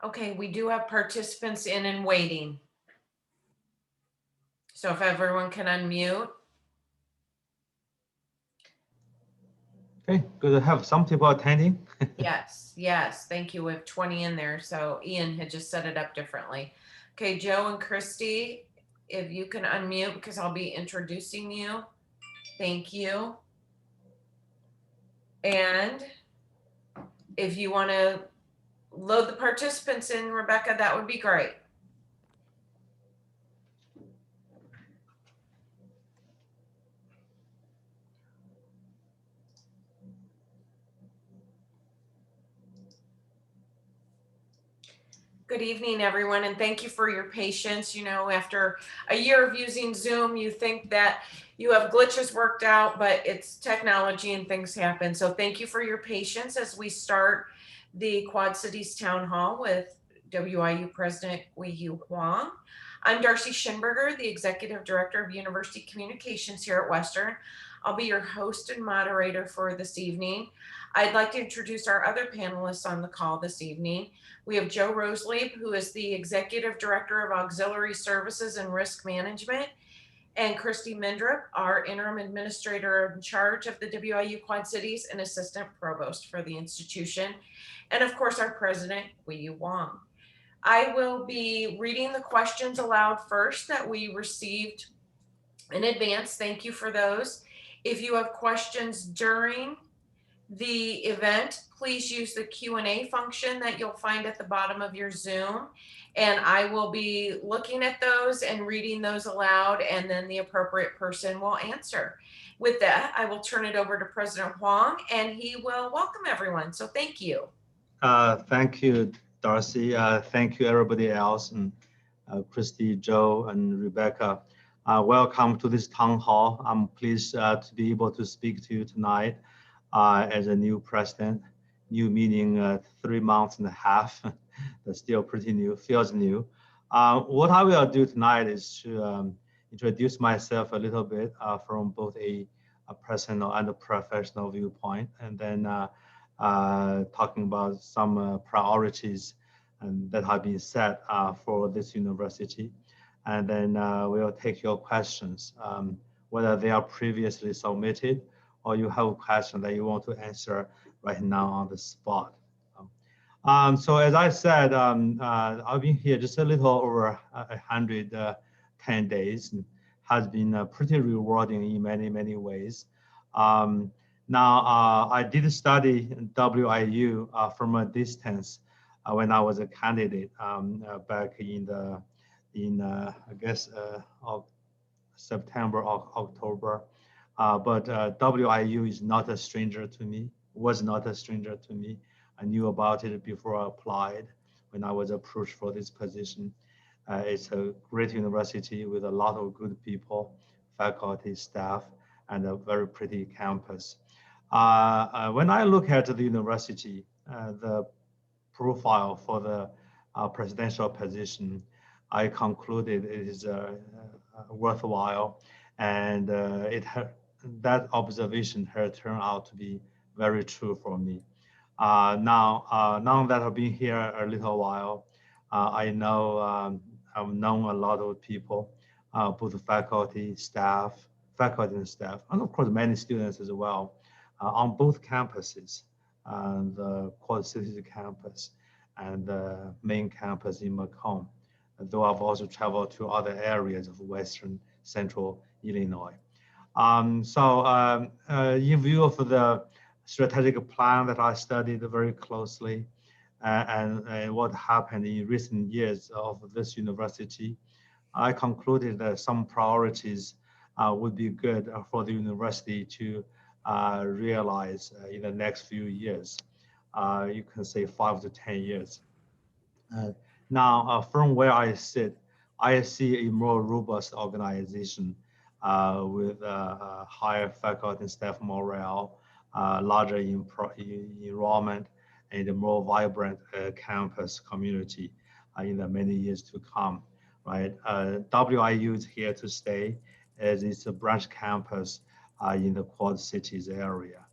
Okay, we do have participants in and waiting. So if everyone can unmute. Okay, good to have some people attending. Yes, thank you. We have 20 in there. So Ian had just set it up differently. Okay, Joe and Christy, if you can unmute because I'll be introducing you. Thank you. And if you want to load the participants in, Rebecca, that would be great. Good evening, everyone, and thank you for your patience. You know, after a year of using Zoom, you think that you have glitches worked out, but it's technology and things happen. So thank you for your patience as we start the Quad Cities Town Hall with WIU President Guiyou Huang. I'm Darcy Schinberger, the Executive Director of University Communications here at Western. I'll be your host and moderator for this evening. I'd like to introduce our other panelists on the call this evening. We have Joe Roselieb, who is the Executive Director of Auxiliary Services and Risk Management, and Christy Mindrup, our Interim Administrator in charge of the WIU Quad Cities and Assistant Provost for the institution, and of course our President, Guiyou Huang. I will be reading the questions aloud first that we received in advance. Thank you for those. If you have questions during the event, please use the Q&A function that you'll find at the bottom of your Zoom. And I will be looking at those and reading those aloud, and then the appropriate person will answer. With that, I will turn it over to President Huang, and he will welcome everyone. So thank you. Thank you, Darcy. Thank you, everybody else, and Christy, Joe, and Rebecca. Welcome to this town hall. I'm pleased to be able to speak to you tonight as a new president. New meaning 3 months and a half. That's still pretty new, feels new. What I will do tonight is to introduce myself a little bit from both a personal and a professional viewpoint, and then talking about some priorities that have been set for this university. And then we'll take your questions, whether they are previously submitted or you have a question that you want to answer right now on the spot. So as I said, I've been here just a little over 110 days. And has been pretty rewarding in many, many ways. Now, I did study WIU from a distance when I was a candidate back in I guess September or October. But WIU is not a stranger to me, was not a stranger to me. I knew about it before I applied when I was approached for this position. It's a great university with a lot of good people, faculty, staff, and a very pretty campus. When I look at the university, the profile for the presidential position, I concluded it is worthwhile, and that observation has turned out to be very true for me. Now that I've been here a little while, I know I've known a lot of people, both faculty and staff, and of course many students as well, on both campuses, the Quad-Cities campus and the main campus in Macomb, though I've also traveled to other areas of Western Central Illinois. In view of the strategic plan that I studied very closely, and what happened in recent years of this university, I concluded that some priorities would be good for the university to realize in the next few years. You can say 5 to 10 years. Now, from where I sit, I see a more robust organization with higher faculty and staff morale, larger enrollment, and a more vibrant campus community in the many years to come. Right, WIU is here to stay, as it's a branch campus in the Quad Cities area.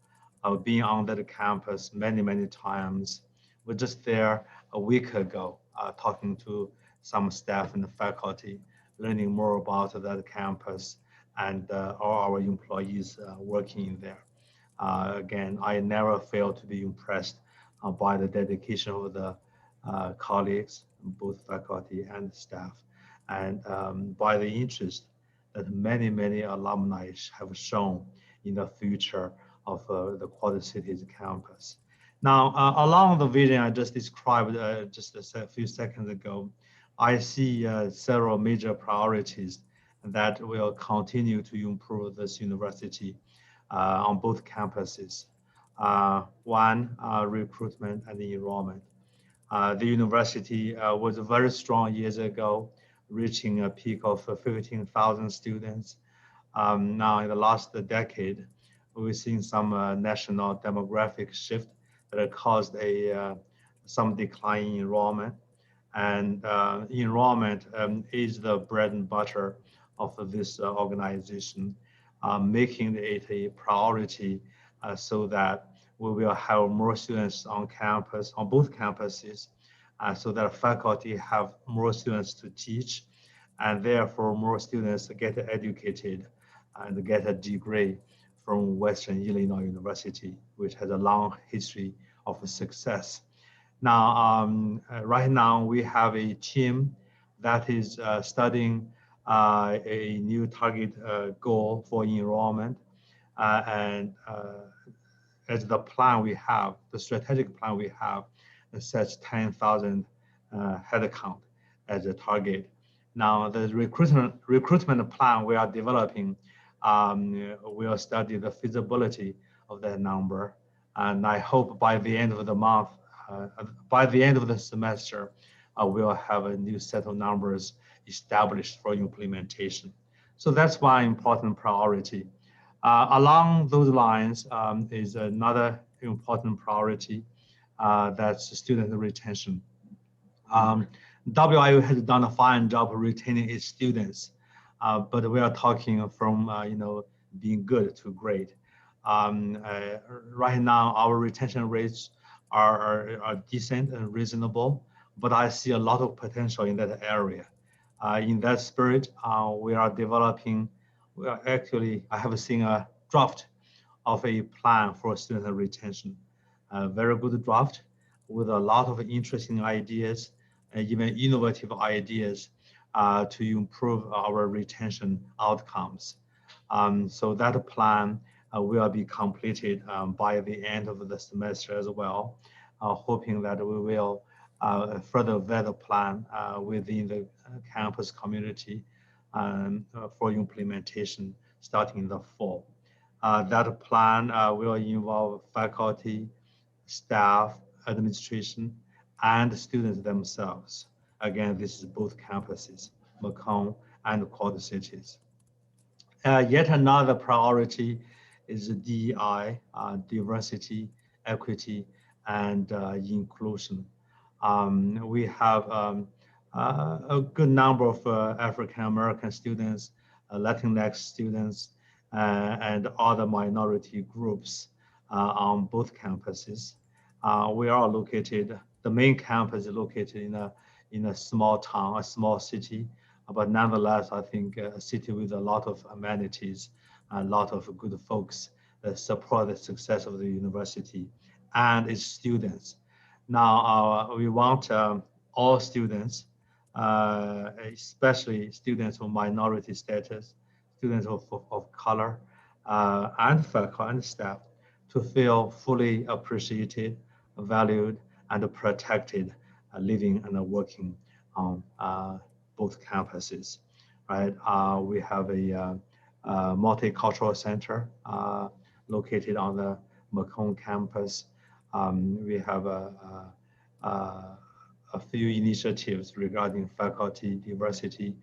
I've been on that campus many, many times. We're just there a week ago, talking to some staff and faculty, learning more about that campus and all our employees working in there. Again, I never fail to be impressed by the dedication of the colleagues, both faculty and staff, and by the interest that many alumni have shown in the future of the Quad-Cities campus. Now, along the vision I just described just a few seconds ago, I see several major priorities that will continue to improve this university on both campuses. One, recruitment and enrollment. The university was very strong years ago, reaching a peak of 15,000 students. Now, in the last decade, we've seen some national demographic shift that caused some decline in enrollment. And enrollment is the bread and butter of this organization, making it a priority so that we will have more students on campus, on both campuses, so that faculty have more students to teach, and therefore more students get educated and get a degree from Western Illinois University, which has a long history of success. Now, right now we have a team that is studying a new target goal for enrollment, and as the plan we have, the strategic plan we have, sets 10,000 headcount as a target. Now, the recruitment plan we are developing will study the feasibility of that number, and I hope by the end of the month, by the end of the semester, we'll have a new set of numbers established for implementation. So that's one important priority. Along those lines is another important priority, that's student retention. WIU has done a fine job retaining its students, but we are talking from being good to great. Right now, our retention rates are decent and reasonable, but I see a lot of potential in that area. In that spirit, we are developing. I have seen a draft of a plan for student retention. A very good draft with a lot of interesting ideas and even innovative ideas to improve our retention outcomes. So that plan will be completed by the end of the semester as well, hoping that we will further vet the plan within the campus community for implementation starting in the fall. That plan will involve faculty, staff, administration, and students themselves. Again, this is both campuses, Macomb and Quad-Cities. Yet another priority is DEI, diversity, equity, and inclusion. We have a good number of African American students, Latinx students, and other minority groups on both campuses. We are located, the main campus is located in a small town, a small city, but nonetheless, I think a city with a lot of amenities, a lot of good folks that support the success of the university and its students. Now, we want all students, especially students of minority status, students of color, and faculty and staff, to feel fully appreciated, valued, and protected, living and working on both campuses. Right? We have a multicultural center located on the Macomb campus. We have a few initiatives regarding faculty diversity,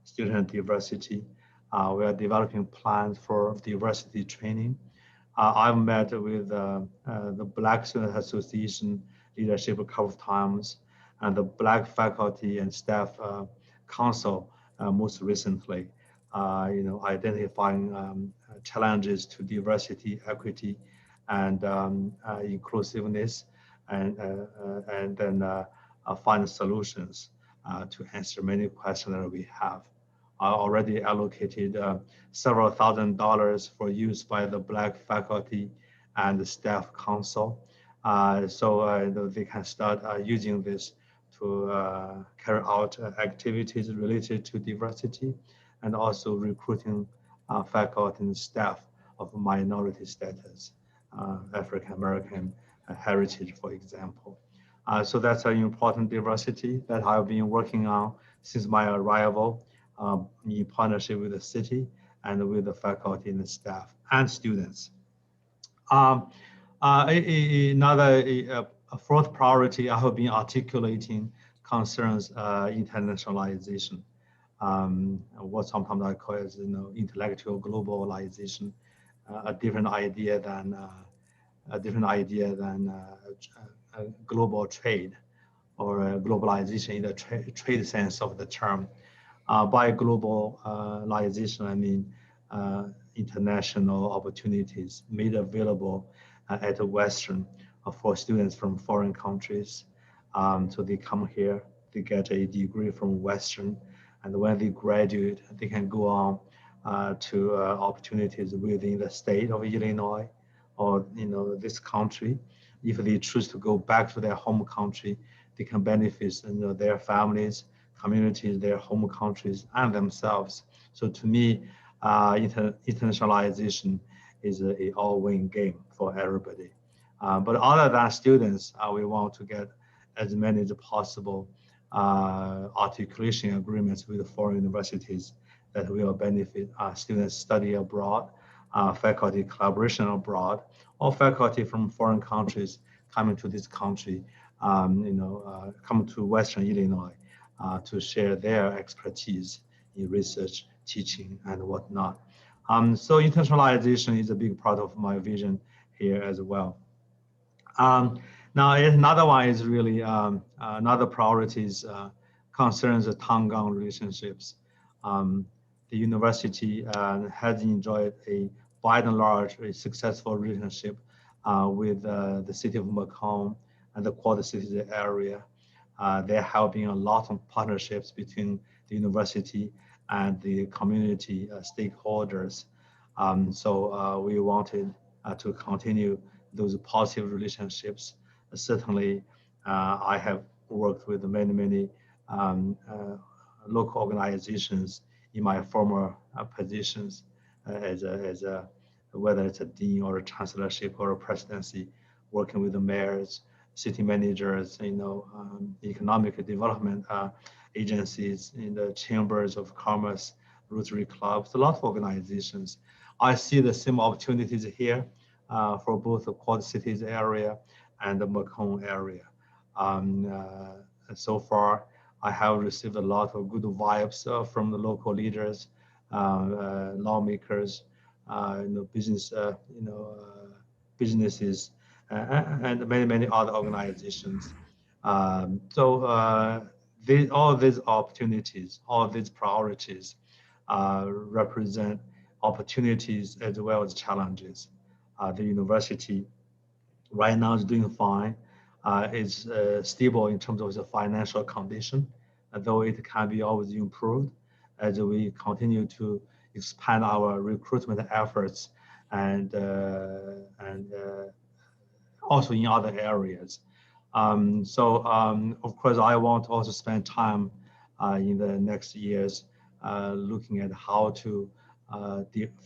student diversity. We are developing plans for diversity training. I've met with the Black Student Association leadership a couple of times, and the Black Faculty and Staff Council most recently, identifying challenges to diversity, equity, and inclusiveness, and then find solutions to answer many questions that we have. I already allocated several $1,000s for use by the Black Faculty and the Staff Council. So they can start using this to carry out activities related to diversity and also recruiting faculty and staff of minority status, African American heritage, for example. So that's an important diversity that I've been working on since my arrival in partnership with the city and with the faculty and the staff and students. Um, Another a fourth priority I have been articulating concerns internationalization. What sometimes I call as intellectual globalization, a different idea than global trade or globalization in the trade sense of the term. By globalization, I mean international opportunities made available at Western for students from foreign countries. So they come here, they get a degree from Western, and when they graduate, they can go on to opportunities within the state of Illinois or this country. If they choose to go back to their home country, they can benefit their families, communities, their home countries, and themselves. So to me, internationalization is a all-win game for everybody. But other than students, we want to get as many as possible articulation agreements with foreign universities that will benefit students study abroad, faculty collaboration abroad, or faculty from foreign countries coming to this country, come to Western Illinois to share their expertise in research, teaching, and whatnot. So internationalization is a big part of my vision here as well. Now, another one is really another priorities concerns the Tongan relationships. The university has enjoyed by and large, a successful relationship with the city of Macomb and the Quad-Cities area. There have been a lot of partnerships between the university and the community stakeholders. So we wanted to continue those positive relationships. Certainly, I have worked with many local organizations in my former positions as whether it's a dean or a chancellorship or a presidency, working with the mayors, city managers, economic development agencies, in the chambers of commerce, Rotary clubs, a lot of organizations. I see the same opportunities here for both the Quad Cities area and the Macomb area. So far, I have received a lot of good vibes from the local leaders, lawmakers, business, businesses, and many other organizations. All these opportunities, all these priorities represent opportunities as well as challenges. The university right now is doing fine. It's stable in terms of the financial condition, though it can be always improved as we continue to expand our recruitment efforts and also in other areas. Of course, I want to also spend time in the next years looking at how to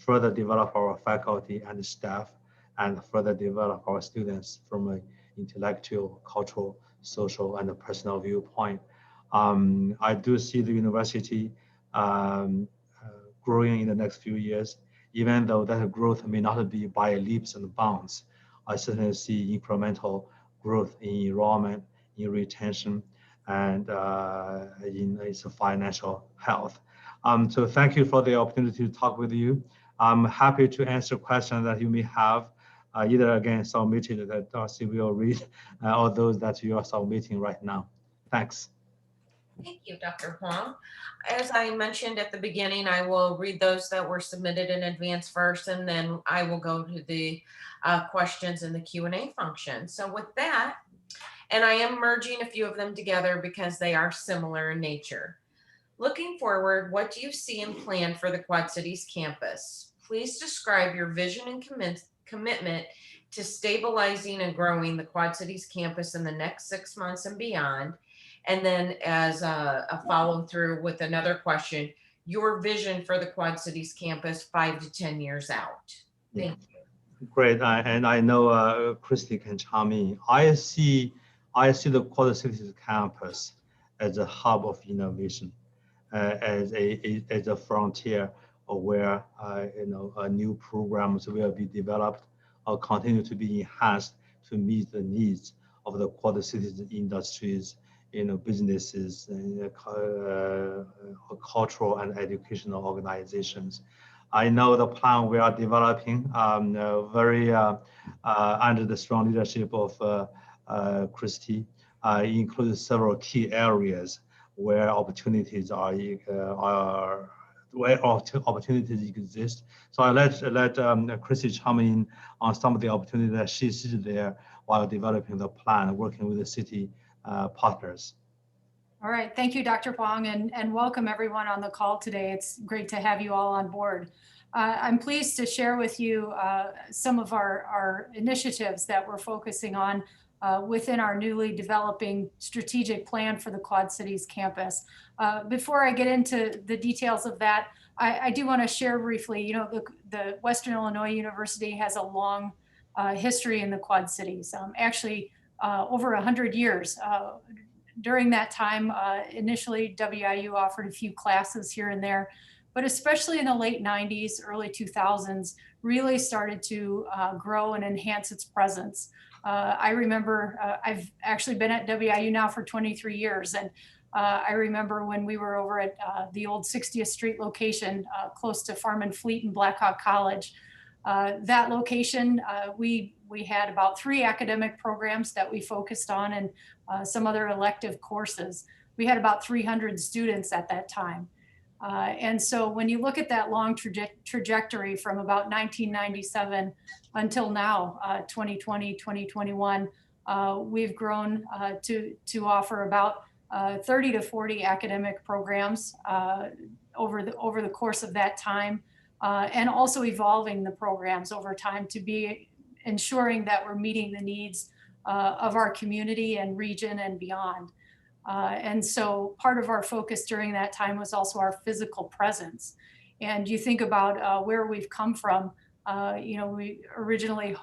further develop our faculty and staff and further develop our students from an intellectual, cultural, social, and a personal viewpoint. I do see the university growing in the next few years, even though that growth may not be by leaps and bounds. I certainly see incremental growth in enrollment, in retention, and in its financial health. So thank you for the opportunity to talk with you. I'm happy to answer questions that you may have, either again submitted that Darcy will read, or those that you are submitting right now. Thanks. Thank you, Dr. Huang. As I mentioned at the beginning, I will read those that were submitted in advance first, and then I will go to the questions in the Q&A function. So with that, and I am merging a few of them together because they are similar in nature. Looking forward, what do you see and plan for the Quad Cities campus? Please describe your vision and commitment to stabilizing and growing the Quad Cities campus in the next 6 months and beyond. And then as a follow through with another question, your vision for the Quad Cities campus 5 to 10 years out. Thank you. Great, and I know Christy can chime in. I see the Quad-Cities campus as a hub of innovation, as a frontier where new programs will be developed or continue to be enhanced to meet the needs of the Quad-Cities industries, businesses, and cultural and educational organizations. I know the plan we are developing very under the strong leadership of Christy includes several key areas where opportunities opportunities exist. So I let Christy chime in on some of the opportunities that she sees there while developing the plan, working with the city partners. All right, thank you, Dr. Huang, and welcome everyone on the call today. It's great to have you all on board. I'm pleased to share with you some of our initiatives that we're focusing on within our newly developing strategic plan for the Quad Cities campus. Before I get into the details of that, I do want to share briefly, the Western Illinois University has a long history in the Quad Cities, actually over 100 years. During that time, initially WIU offered a few classes here and there, but especially in the late 90s, early 2000s, really started to grow and enhance its presence. I remember, I've actually been at WIU now for 23 years, and I remember when we were over at the old 60th Street location, close to Farm and Fleet and Blackhawk College. That location, we had about 3 academic programs that we focused on and some other elective courses. We had about 300 students at that time. And so when you look at that long trajectory from about 1997 until now, 2020, 2021, we've grown to offer about 30 to 40 academic programs over the course of that time, and also evolving the programs over time to be ensuring that we're meeting the needs of our community and region and beyond. And so part of our focus during that time was also our physical presence. And you think about where we've come from, we originally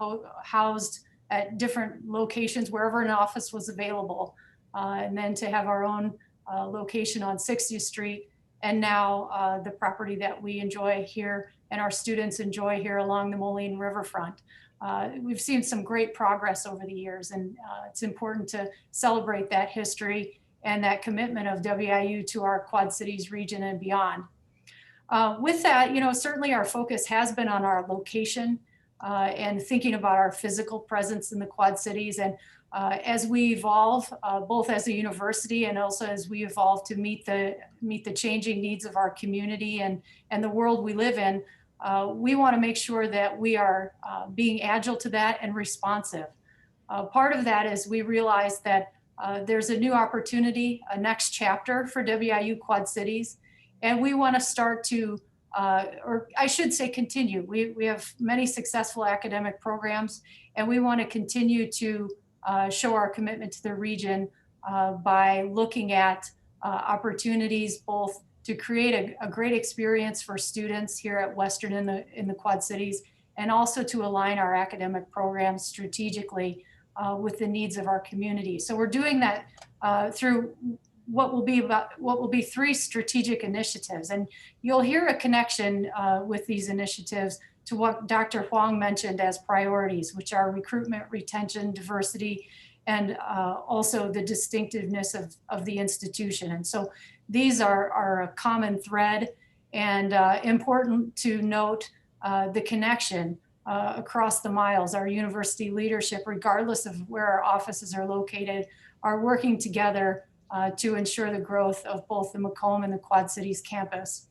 housed at different locations wherever an office was available, and then to have our own location on 60th Street, and now the property that we enjoy here and our students enjoy here along the Moline Riverfront. We've seen some great progress over the years, and it's important to celebrate that history and that commitment of WIU to our Quad Cities region and beyond. With that, certainly our focus has been on our location and thinking about our physical presence in the Quad Cities. And as we evolve, both as a university and also as we evolve to meet the changing needs of our community and the world we live in, we want to make sure that we are being agile to that and responsive. Part of that is we realize that there's a new opportunity, a next chapter for WIU Quad Cities, and we want to start to, or I should say continue. We have many successful academic programs, and we want to continue to show our commitment to the region by looking at opportunities both to create a great experience for students here at Western in the Quad Cities, and also to align our academic programs strategically with the needs of our community. So we're doing that through what will be 3 strategic initiatives. And you'll hear a connection with these initiatives to what Dr. Huang mentioned as priorities, which are recruitment, retention, diversity, and also the distinctiveness of the institution. And so these are a common thread, and important to note the connection across the miles. Our university leadership, regardless of where our offices are located, are working together to ensure the growth of both the Macomb and the Quad Cities campus.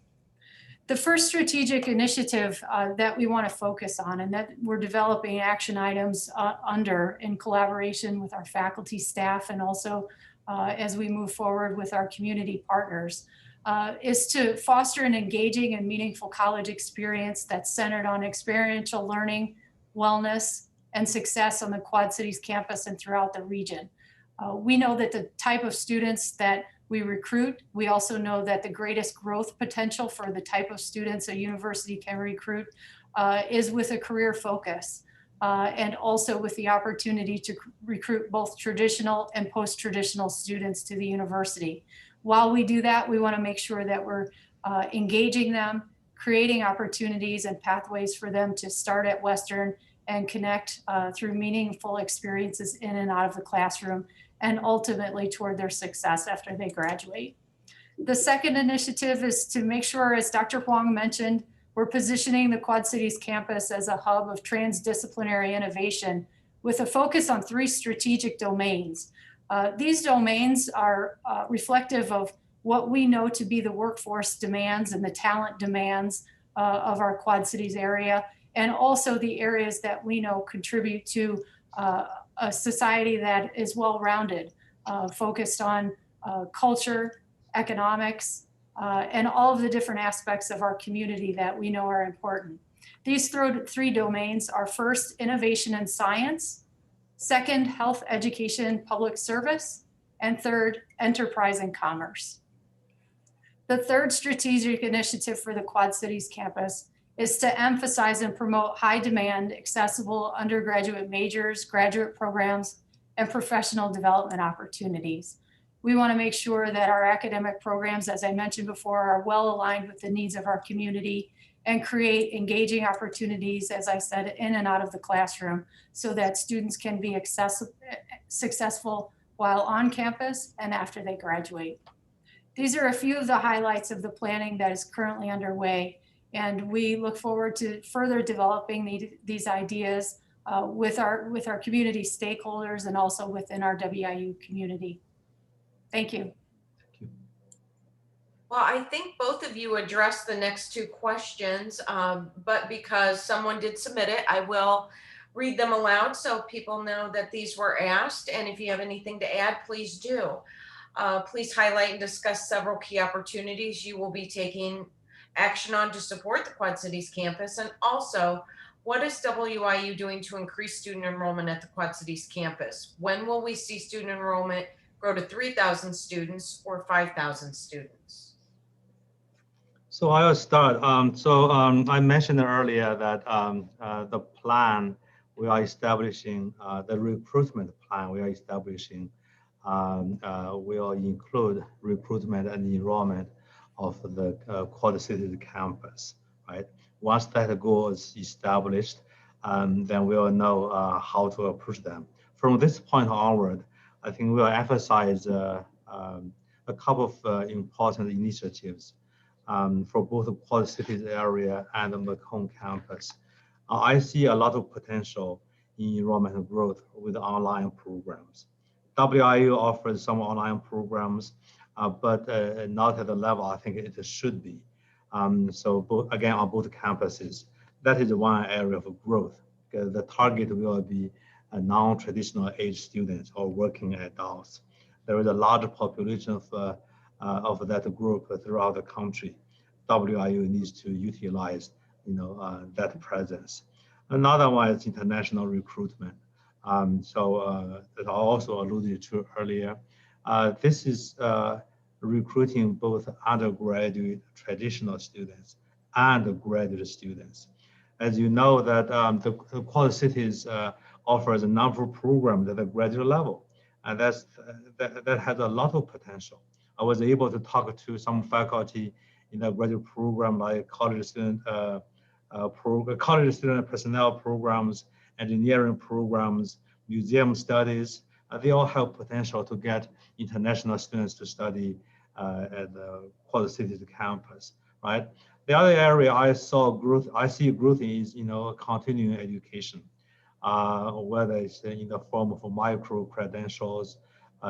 The first strategic initiative that we want to focus on and that we're developing action items under in collaboration with our faculty, staff, and also as we move forward with our community partners is to foster an engaging and meaningful college experience that's centered on experiential learning, wellness, and success on the Quad Cities campus and throughout the region. We know that the type of students that we recruit, we also know that the greatest growth potential for the type of students a university can recruit is with a career focus and also with the opportunity to recruit both traditional and post-traditional students to the university. While we do that, we want to make sure that we're engaging them, creating opportunities and pathways for them to start at Western and connect through meaningful experiences in and out of the classroom, and ultimately toward their success after they graduate. The second initiative is to make sure, as Dr. Huang mentioned, we're positioning the Quad Cities campus as a hub of transdisciplinary innovation with a focus on 3 strategic domains. These domains are reflective of what we know to be the workforce demands and the talent demands of our Quad Cities area, and also the areas that we know contribute to a society that is well-rounded, focused on culture, economics, and all of the different aspects of our community that we know are important. These 3 domains are: first, innovation and science; second, health, education, public service; and third, enterprise and commerce. The third strategic initiative for the Quad Cities campus is to emphasize and promote high demand, accessible undergraduate majors, graduate programs, and professional development opportunities. We want to make sure that our academic programs, as I mentioned before, are well aligned with the needs of our community and create engaging opportunities, as I said, in and out of the classroom so that students can be successful while on campus and after they graduate. These are a few of the highlights of the planning that is currently underway, and we look forward to further developing these ideas with our community stakeholders and also within our WIU community. Thank you. Well, I think both of you addressed the next 2 questions, but because someone did submit it, I will read them aloud so people know that these were asked. And if you have anything to add, please do. Please highlight and discuss several key opportunities you will be taking action on to support the Quad Cities campus. And also, what is WIU doing to increase student enrollment at the Quad Cities campus? When will we see student enrollment grow to 3,000 students or 5,000 students? So I'll start. I mentioned earlier that the plan we are establishing, the recruitment plan we are establishing, will include recruitment and enrollment of the Quad Cities campus, right? Once that goal is established, then we will know how to approach them. From this point onward, I think we'll emphasize a couple of important initiatives for both the Quad Cities area and the Macomb campus. I see a lot of potential in enrollment and growth with online programs. WIU offers some online programs, but not at the level I think it should be. So again, on both campuses, that is one area of growth. The target will be non-traditional age students or working adults. There is a large population of that group throughout the country. WIU needs to utilize, that presence. Another one is international recruitment. That I also alluded to earlier. This is recruiting both undergraduate traditional students and graduate students. As you know, that the Quad Cities offers a number of programs at the graduate level, and that has a lot of potential. I was able to talk to some faculty in the graduate program, like college student personnel programs, engineering programs, museum studies. They all have potential to get international students to study at the Quad Cities campus, right? The other area I see growth is, continuing education, whether it's in the form of micro credentials,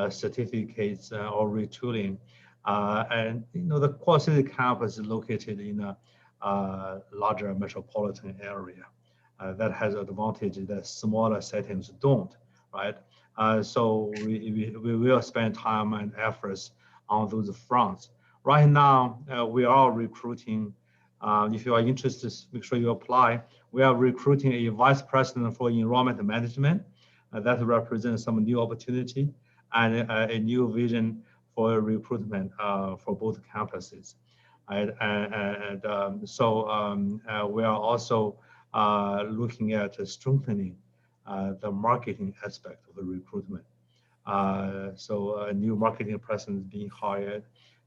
certificates, or retooling. And the Quad Cities campus is located in larger metropolitan area. That has advantage that smaller settings don't, right? So we will spend time and efforts on those fronts. Right now, we are recruiting. If you are interested, make sure you apply. We are recruiting a vice president for enrollment management. That represents some new opportunity and a new vision for recruitment for both campuses. We are also looking at strengthening the marketing aspect of the recruitment. So a new marketing person is being hired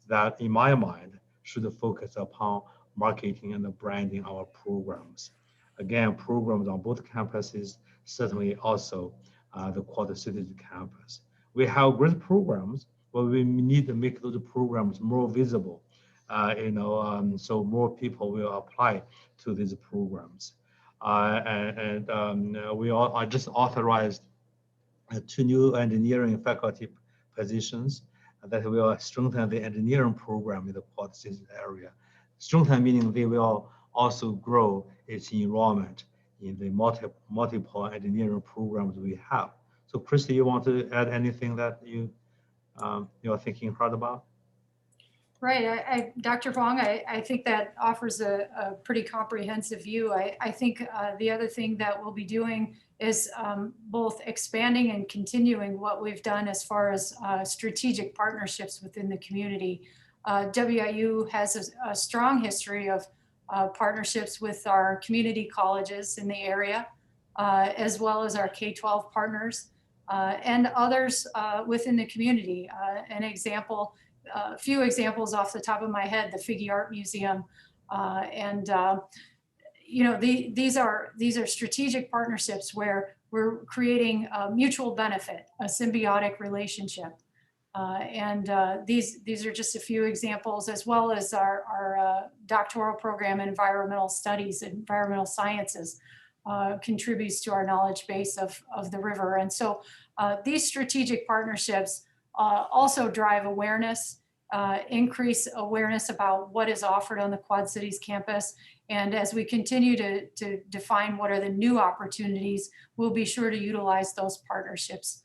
that, in my mind, should focus upon marketing and branding our programs. Again, programs on both campuses, certainly also the Quad-Cities campus. We have great programs, but we need to make those programs more visible, so more people will apply to these programs. I just authorized 2 new engineering faculty positions that will strengthen the engineering program in the Quad-Cities area. Strengthen meaning they will also grow its enrollment in the multiple engineering programs we have. So, Christy, you want to add anything that you are thinking hard about? Right, Dr. Huang, I think that offers a pretty comprehensive view. I think the other thing that we'll be doing is both expanding and continuing what we've done as far as strategic partnerships within the community. WIU has a strong history of partnerships with our community colleges in the area, as well as our K-12 partners and others within the community. An example, a few examples off the top of my head, the Figge Art Museum, these are strategic partnerships where we're creating a mutual benefit, a symbiotic relationship. These are just a few examples, as well as our doctoral program in environmental studies, environmental sciences, contributes to our knowledge base of the river. And so these strategic partnerships also drive awareness, increase awareness about what is offered on the Quad Cities campus. And as we continue to define what are the new opportunities, we'll be sure to utilize those partnerships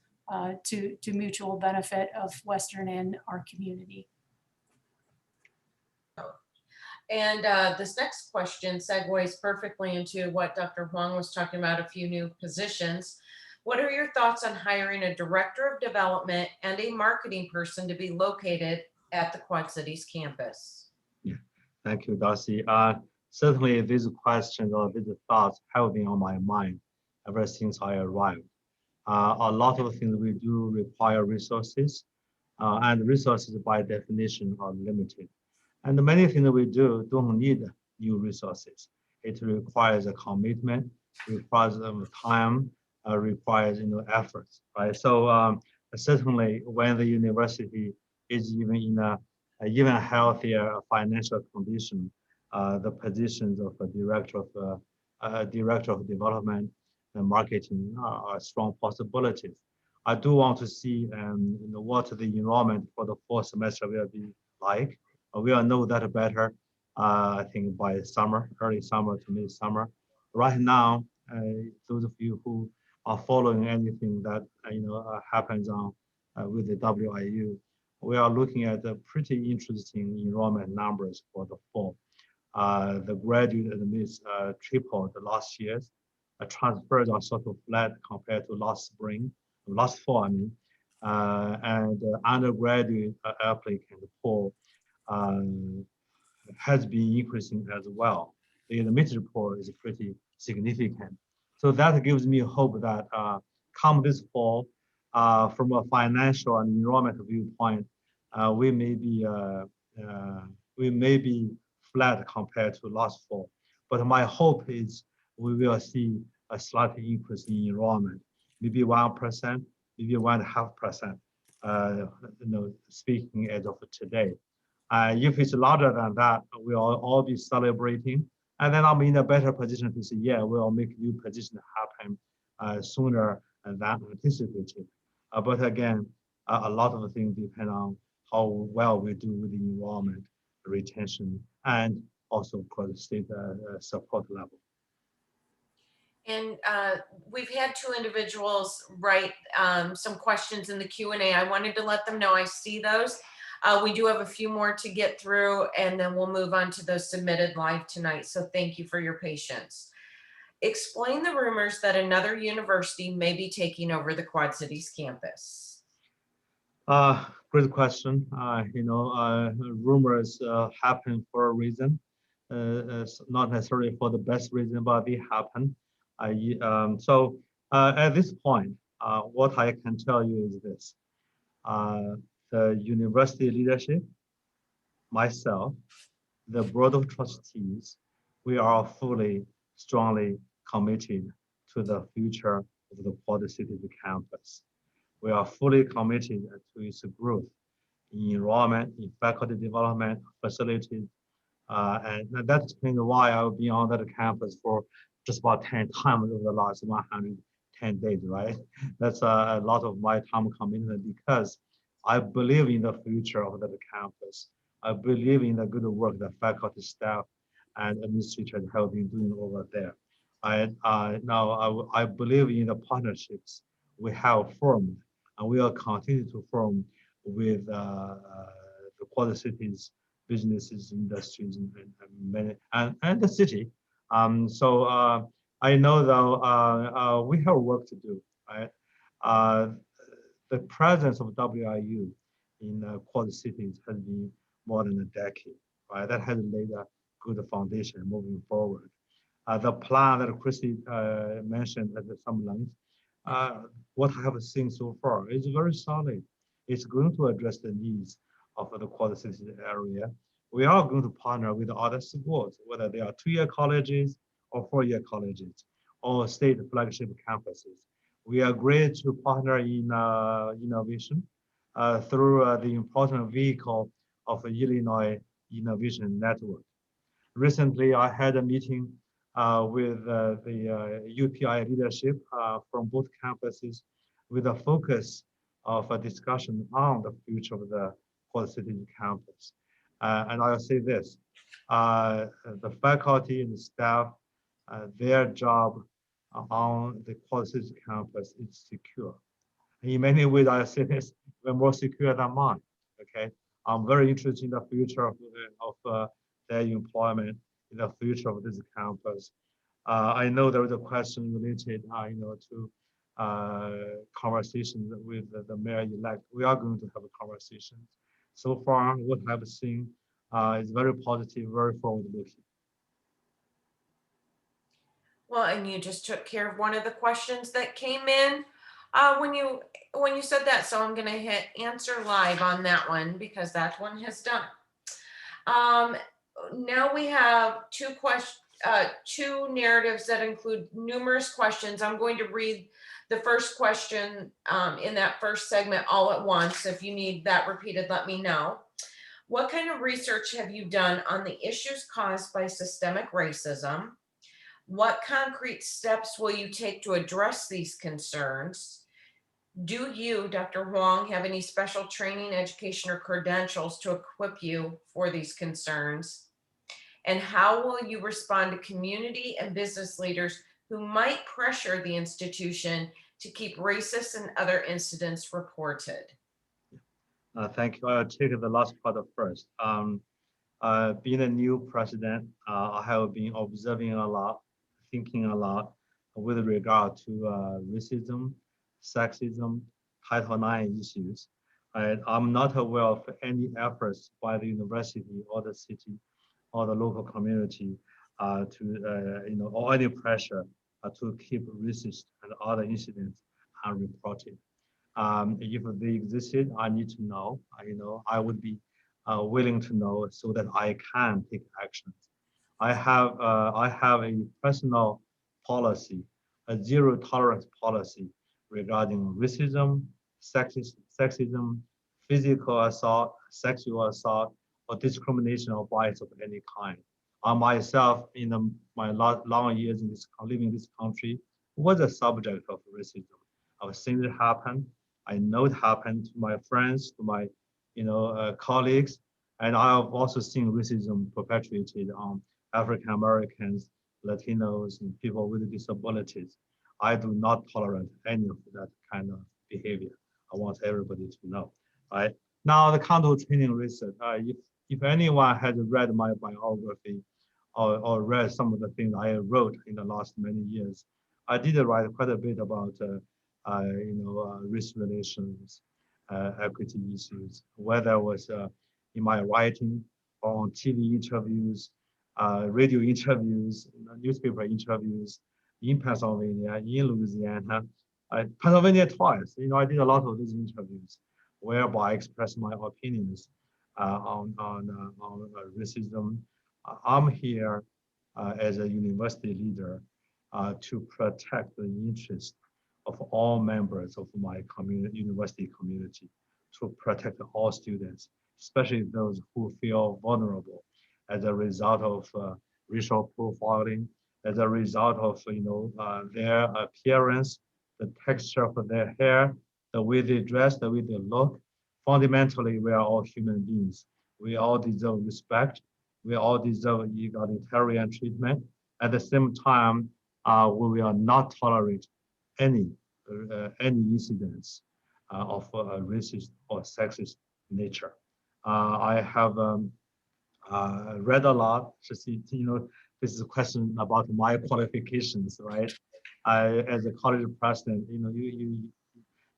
to mutual benefit of Western and our community. And this next question segues perfectly into what Dr. Huang was talking about, a few new positions. What are your thoughts on hiring a director of development and a marketing person to be located at the Quad Cities campus? Yeah. Thank you, Darcy. Certainly these questions or these thoughts have been on my mind ever since I arrived. A lot of things we do require resources, and resources by definition are limited. And many things that we do don't need new resources. It requires a commitment, requires time, requires efforts, right? So certainly when the university is even in a even healthier financial condition, the positions of a director of development and marketing are strong possibilities. I do want to see what the enrollment for the fall semester will be like. We will know that better, I think, by summer, early summer to mid-summer. Right now, those of you who are following anything that happens on with the WIU, we are looking at pretty interesting enrollment numbers for the fall. The graduate admits tripled the last year's. Transfers are sort of flat compared to last fall, I mean. And undergraduate applicant pool has been increasing as well. The admitted pool is pretty significant. So that gives me hope that come this fall, from a financial and enrollment viewpoint, we may be flat compared to last fall. But my hope is we will see a slight increase in enrollment, maybe 1%, maybe 1.5%. Speaking as of today. If it's larger than that, we'll all be celebrating. And then I'm in a better position to say, yeah, we'll make new positions happen sooner than anticipated. But again, a lot of things depend on how well we do with the enrollment, retention, and also across the state support level. And we've had two individuals write some questions in the Q&A. I wanted to let them know I see those. We do have a few more to get through, and then we'll move on to those submitted live tonight. So thank you for your patience. Explain the rumors that another university may be taking over the Quad Cities campus. Great question. Rumors happen for a reason. It's not necessarily for the best reason, but they happen. At this point, what I can tell you is this. The university leadership, myself, the board of trustees, we are fully, strongly committed to the future of the Quad-Cities campus. We are fully committed to its growth in enrollment, in faculty development, facilities, and that's kind of why I've been on that campus for just about 10 times over the last 110 days, right? That's a lot of my time commitment because I believe in the future of that campus. I believe in the good work that faculty, staff, and administrators have been doing over there. I believe in the partnerships we have formed, and we will continue to form with the Quad-Cities businesses, industries, and the city. I know that we have work to do, right? The presence of WIU in Quad-Cities has been more than a decade, right? That has laid a good foundation moving forward. The plan that Christy mentioned at some length, what I have seen so far is very solid. It's going to address the needs of the Quad-Cities area. We are going to partner with other schools, whether they are 2-year colleges or 4-year colleges or state flagship campuses. We agreed to partner in innovation through the important vehicle of Illinois Innovation Network. Recently, I had a meeting with the UPI leadership from both campuses with a focus of a discussion on the future of the Quad-Cities campus. And I'll say this, the faculty and the staff, their job on the Quad-Cities campus is secure. In many ways, I say this, we're more secure than mine, okay? I'm very interested in the future of their employment, in the future of this campus. I know there is a question related, to conversations with the mayor-elect. We are going to have a conversation. So far, what I've seen is very positive, very forward-looking. Well, and you just took care of one of the questions that came in when you said that. So I'm going to hit answer live on that one because that one has done. Now we have two narratives that include numerous questions. I'm going to read the first question in that first segment all at once. If you need that repeated, let me know. What kind of research have you done on the issues caused by systemic racism? What concrete steps will you take to address these concerns? Do you, Dr. Huang, have any special training, education, or credentials to equip you for these concerns? And how will you respond to community and business leaders who might pressure the institution to keep racist and other incidents reported? Thank you. I'll take the last part first. Being a new president, I have been observing a lot, thinking a lot with regard to racism, sexism, Title IX issues. I'm not aware of any efforts by the university or the city or the local community or any pressure to keep racist and other incidents unreported. If they existed, I need to know. I would be willing to know so that I can take actions. I have a personal policy, a zero tolerance policy regarding racism, sexism, physical assault, sexual assault, or discrimination or bias of any kind. I myself, in my long years living in this country, was a subject of racism. I've seen it happen. I know it happened to my friends, to my colleagues. And I've also seen racism perpetuated on African Americans, Latinos, and people with disabilities. I do not tolerate any of that kind of behavior. I want everybody to know. Right now, the counter training research. If anyone has read my biography or read some of the things I wrote in the last many years, I did write quite a bit about race relations, equity issues, whether it was in my writing or on TV interviews, radio interviews, newspaper interviews in Pennsylvania, in Louisiana, Pennsylvania twice. I did a lot of these interviews whereby I express my opinions on racism. I'm here as a university leader to protect the interest of all members of my university community, to protect all students, especially those who feel vulnerable as a result of racial profiling, as a result of their appearance, the texture of their hair, the way they dress, the way they look. Fundamentally, we are all human beings. We all deserve respect. We all deserve egalitarian treatment. At the same time, we will not tolerate any incidents of racist or sexist nature. I have read a lot. Just this is a question about my qualifications, right? As a college president,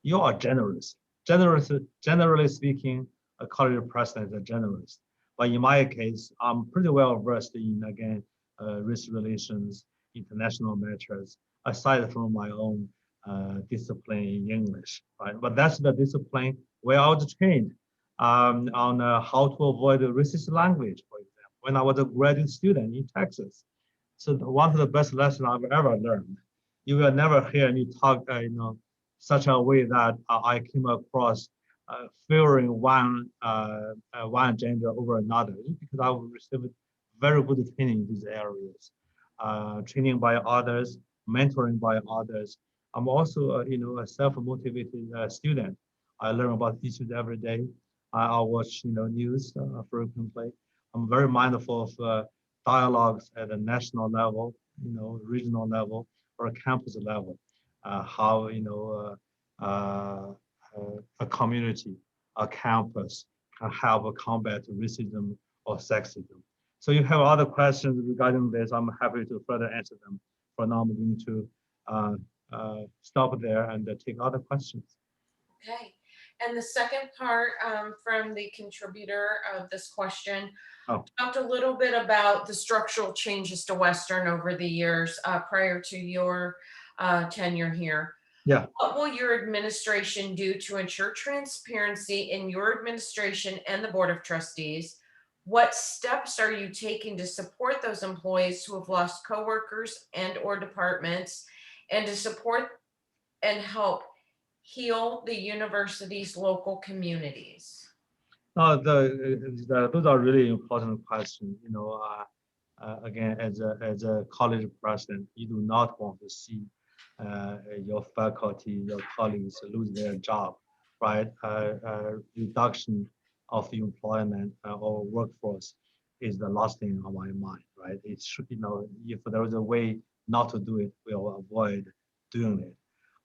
you are generous. Generally speaking, a college president is a generous. But in my case, I'm pretty well versed in, again, race relations, international matters, aside from my own discipline in English, right? But that's the discipline where I was trained on how to avoid racist language, for example, when I was a graduate student in Texas. So one of the best lessons I've ever learned. You will never hear me talk, such a way that I came across favoring one gender over another, because I received very good training in these areas, training by others, mentoring by others. I'm also, a self-motivated student. I learn about issues every day. I watch, news frequently. I'm very mindful of dialogues at a national level, regional level, or a campus level. How a community, a campus can help combat racism or sexism. So you have other questions regarding this, I'm happy to further answer them. For now, I'm going to stop there and take other questions. Okay. And the second part from the contributor of this question talked a little bit about the structural changes to Western over the years prior to your tenure here. Yeah. What will your administration do to ensure transparency in your administration and the Board of Trustees? What steps are you taking to support those employees who have lost coworkers and/or departments, and to support and help heal the university's local communities? Those are really important questions. Again, as a college president, you do not want to see your faculty, your colleagues lose their job, right? Reduction of employment or workforce is the last thing on my mind, right? It should, if there is a way not to do it, we'll avoid doing it.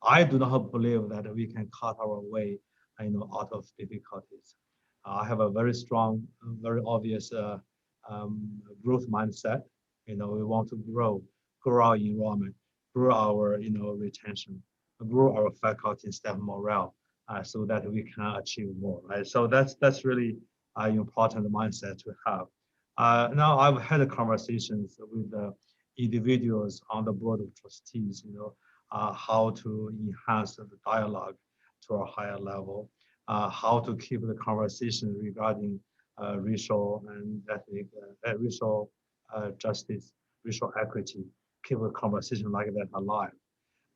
I do not believe that we can cut our way, out of difficulties. I have a very strong, very obvious growth mindset. We want to grow our enrollment, grow our retention, grow our faculty and staff morale, so that we can achieve more. Right. So that's really important mindset to have. Now I've had conversations with the individuals on the board of trustees. How to enhance the dialogue to a higher level, how to keep the conversation regarding racial and ethnic, racial justice, racial equity, keep a conversation like that alive.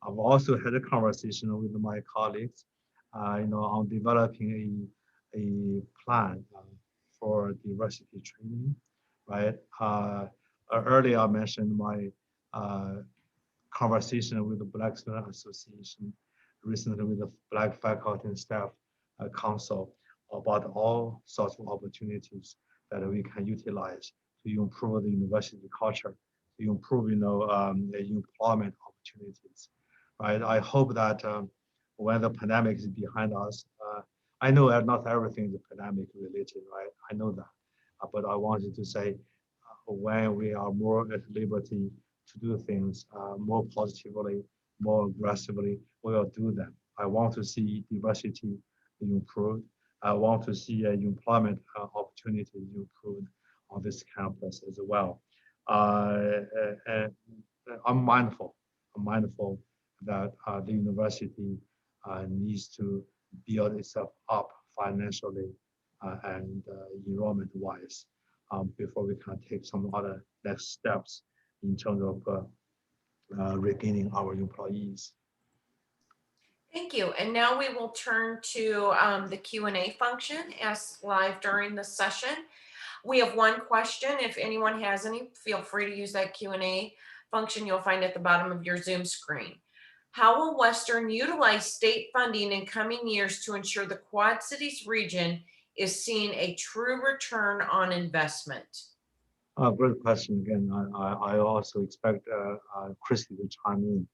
I've also had a conversation with my colleagues, on developing a plan for diversity training, right? Earlier I mentioned my conversation with the Black Student Association, recently with the Black Faculty and Staff Council about all sorts of opportunities that we can utilize to improve the university culture, to improve, the employment opportunities, right? I hope that when the pandemic is behind us, I know that not everything is pandemic related, right? I know that, but I wanted to say when we are more at liberty to do things more positively, more aggressively, we will do them. I want to see diversity improved. I want to see employment opportunities improved on this campus as well. And I'm mindful that the university needs to build itself up financially and enrollment-wise before we can take some other next steps in terms of regaining our employees. Thank you. And now we will turn to the Q&A function asked live during the session. We have one question. If anyone has any, feel free to use that Q&A function you'll find at the bottom of your Zoom screen. How will Western utilize state funding in coming years to ensure the Quad Cities region is seeing a true return on investment? Great question again. I also expect Christy to chime in.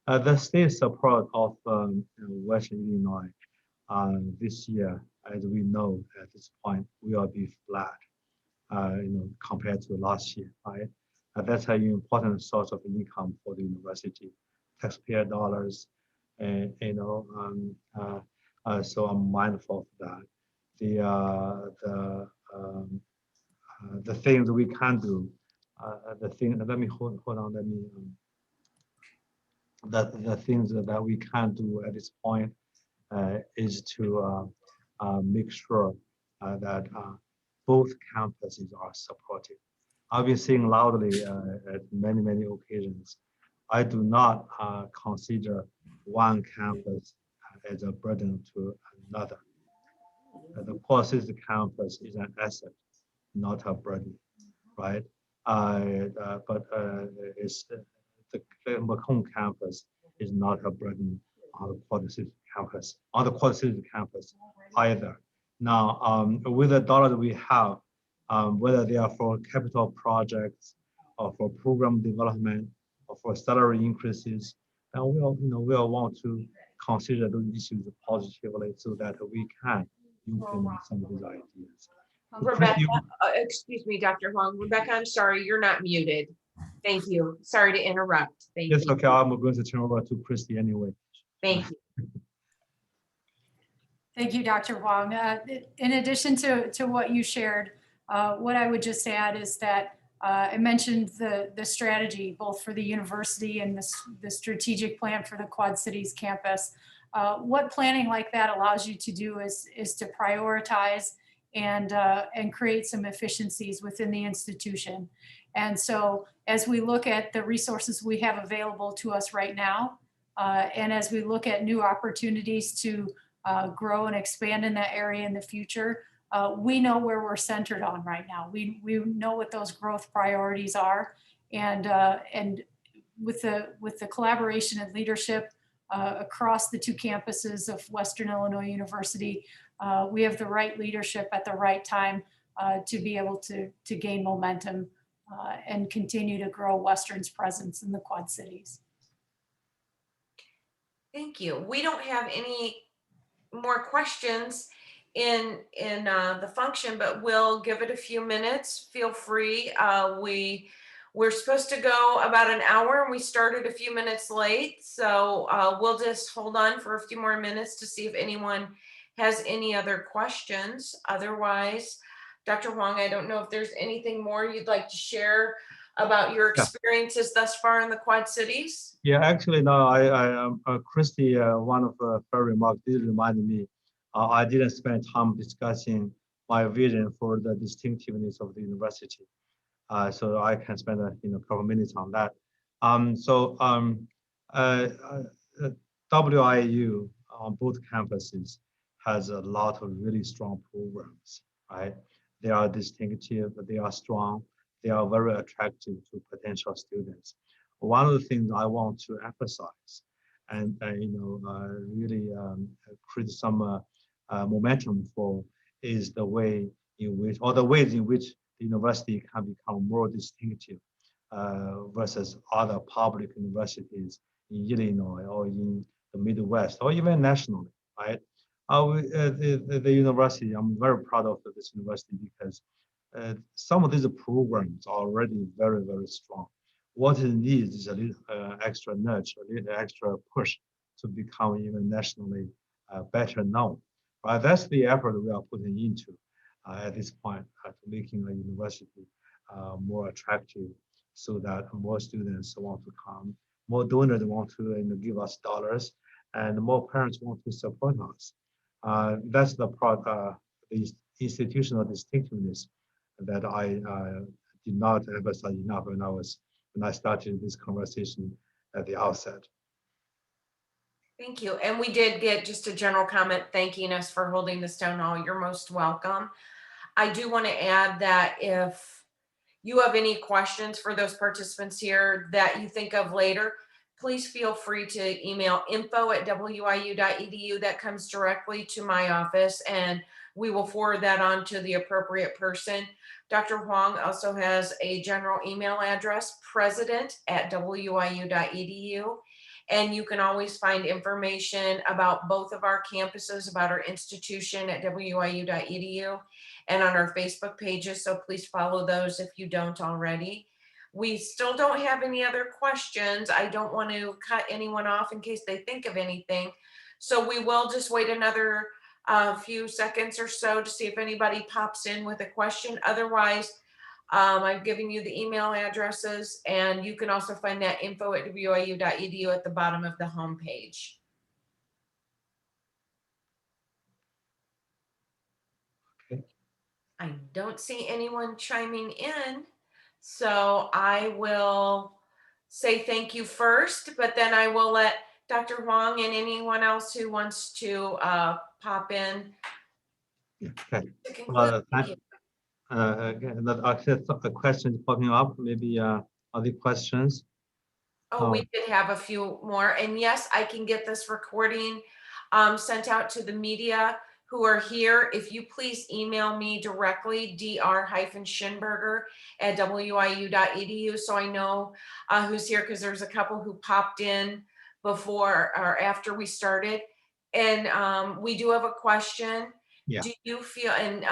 The state support of Western Illinois this year, as we know at this point, will be flat, compared to last year, right? That's an important source of income for the university, taxpayer dollars, and so I'm mindful of that. The things we can do, the things that we can do at this point is to make sure that both campuses are supported. I've been saying loudly at many occasions, I do not consider one campus as a burden to another. The Quad-Cities campus is an asset, not a burden, right? But it's the Macomb campus is not a burden on the Quad-Cities campus, either. Now, with the dollars we have, whether they are for capital projects or for program development or for salary increases, and we'll want to consider those issues positively so that we can implement some of these ideas. Rebecca, excuse me, Dr. Huang. Rebecca, I'm sorry, you're not muted. Thank you. Sorry to interrupt. Thank It's you. okay. I'm going to turn over to Christy anyway. Thank you. Thank you, Dr. Huang. In addition to what you shared, what I would just add is that I mentioned the strategy both for the university and the strategic plan for the Quad Cities campus. What planning like that allows you to do is to prioritize and create some efficiencies within the institution. And so as we look at the resources we have available to us right now, and as we look at new opportunities to grow and expand in that area in the future, we know where we're centered on right now. We know what those growth priorities are, and with the collaboration and leadership across the two campuses of Western Illinois University, we have the right leadership at the right time to be able to gain momentum and continue to grow Western's presence in the Quad Cities. Thank you. We don't have any more questions in the function, but we'll give it a few minutes. Feel free. We're supposed to go about an hour and we started a few minutes late. So we'll just hold on for a few more minutes to see if anyone has any other questions. Otherwise, Dr. Huang, I don't know if there's anything more you'd like to share about your experiences thus far in the Quad Cities. Yeah, actually, no, Christy, one of her remarks did remind me, I didn't spend time discussing my vision for the distinctiveness of the university. So I can spend a couple minutes on that. WIU on both campuses has a lot of really strong programs, right? They are distinctive, they are strong, they are very attractive to potential students. One of the things I want to emphasize and really create some momentum for is the way in which, or the ways in which the university can become more distinctive versus other public universities in Illinois or in the Midwest or even nationally, right? The university, I'm very proud of this university because some of these programs are already very, very strong. What it needs is a little extra nudge, a little extra push to become even nationally better known. Right? That's the effort we are putting into at this point to making the university more attractive so that more students want to come, more donors want to give us dollars, and more parents want to support us. That's the institutional distinctiveness that I did not emphasize enough when I started this conversation at the outset. Thank you. And we did get just a general comment thanking us for holding this town hall. You're most welcome. I do want to add that if you have any questions for those participants here that you think of later, please feel free to email info@wiu.edu. That comes directly to my office, and we will forward that on to the appropriate person. Dr. Huang also has a general email address, president@wiu.edu. And you can always find information about both of our campuses, about our institution at wiu.edu and on our Facebook pages. So please follow those if you don't already. We still don't have any other questions. I don't want to cut anyone off in case they think of anything. So we will just wait another few seconds or so to see if anybody pops in with a question. Otherwise, I've given you the email addresses, and you can also find that info@wiu.edu at the bottom of the homepage. Okay. I don't see anyone chiming in, so I will say thank you first, but then I will let Dr. Huang and anyone else who wants to pop in Okay. to conclude. Thank you. Again, a question popping up. Maybe other questions. Oh, we did have a few more. And yes, I can get this recording sent out to the media who are here. If you please email me directly, dr-schinberger@wiu.edu, so I know who's here, because there's a couple who popped in before or after we started. And we do have a question. Yeah. Do you feel, and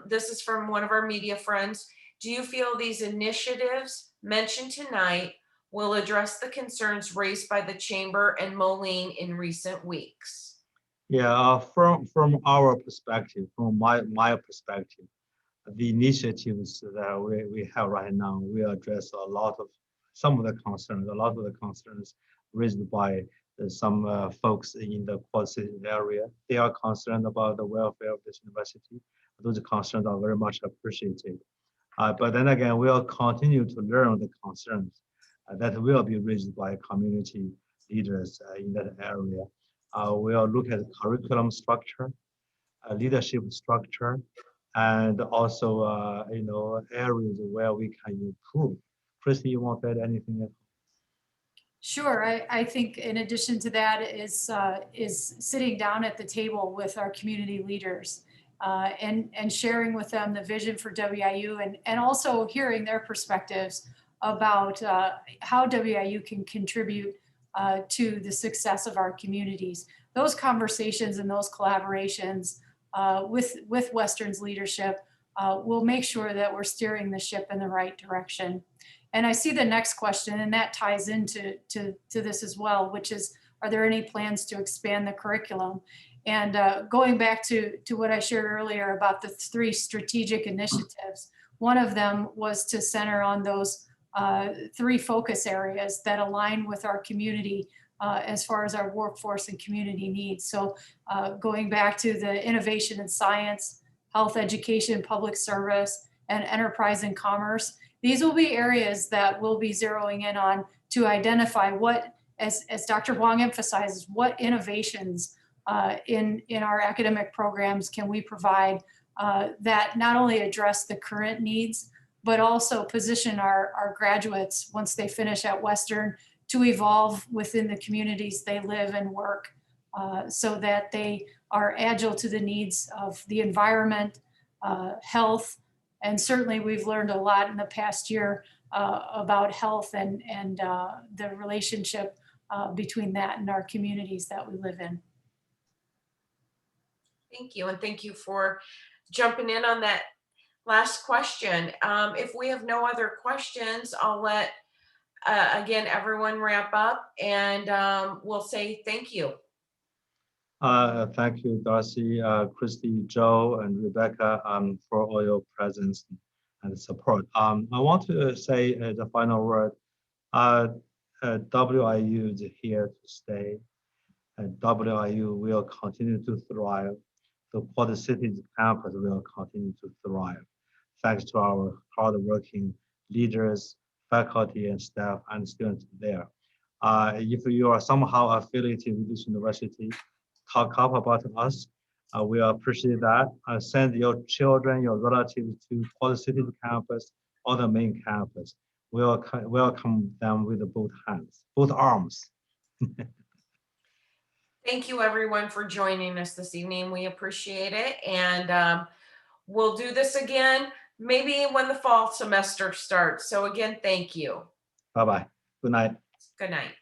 this is from one of our media friends, do you feel these initiatives mentioned tonight will address the concerns raised by the Chamber and Moline in recent weeks? Yeah, from our perspective, from my perspective, the initiatives that we have right now will address a lot of the concerns raised by some folks in the Quad-Cities area. They are concerned about the welfare of this university. Those concerns are very much appreciated. But then again, we'll continue to learn the concerns that will be raised by community leaders in that area. We'll look at curriculum structure, leadership structure, and also areas where we can improve. Christy, you want to add anything else? Sure. I think in addition to that is sitting down at the table with our community leaders and sharing with them the vision for WIU and also hearing their perspectives about how WIU can contribute to the success of our communities. Those conversations and those collaborations with Western's leadership will make sure that we're steering the ship in the right direction. And I see the next question, and that ties into this as well, which is, are there any plans to expand the curriculum? And going back to what I shared earlier about the 3 strategic initiatives, one of them was to center on those 3 focus areas that align with our community as far as our workforce and community needs. So going back to the innovation in science, health, education, public service, and enterprise and commerce, these will be areas that we'll be zeroing in on to identify what, as Dr. Huang emphasizes, what innovations in our academic programs can we provide that not only address the current needs, but also position our graduates once they finish at Western to evolve within the communities they live and work so that they are agile to the needs of the environment, health. And certainly we've learned a lot in the past year about health and the relationship between that and our communities that we live in. Thank you. And thank you for jumping in on that last question. If we have no other questions, I'll let, again, everyone wrap up and we'll say thank you. Thank you, Darcy, Christy, Joe, and Rebecca for all your presence and support. I want to say the final word. WIU is here to stay, and WIU will continue to thrive. The Quad-Cities campus will continue to thrive, thanks to our hardworking leaders, faculty, and staff, and students there. If you are somehow affiliated with this university, talk up about us. We appreciate that. Send your children, your relatives to Quad-Cities campus or the main campus. We'll welcome them with both hands, both arms. Thank you, everyone, for joining us this evening. We appreciate it. And we'll do this again, maybe when the fall semester starts. So again, thank you. Bye-bye. Good night. Good night.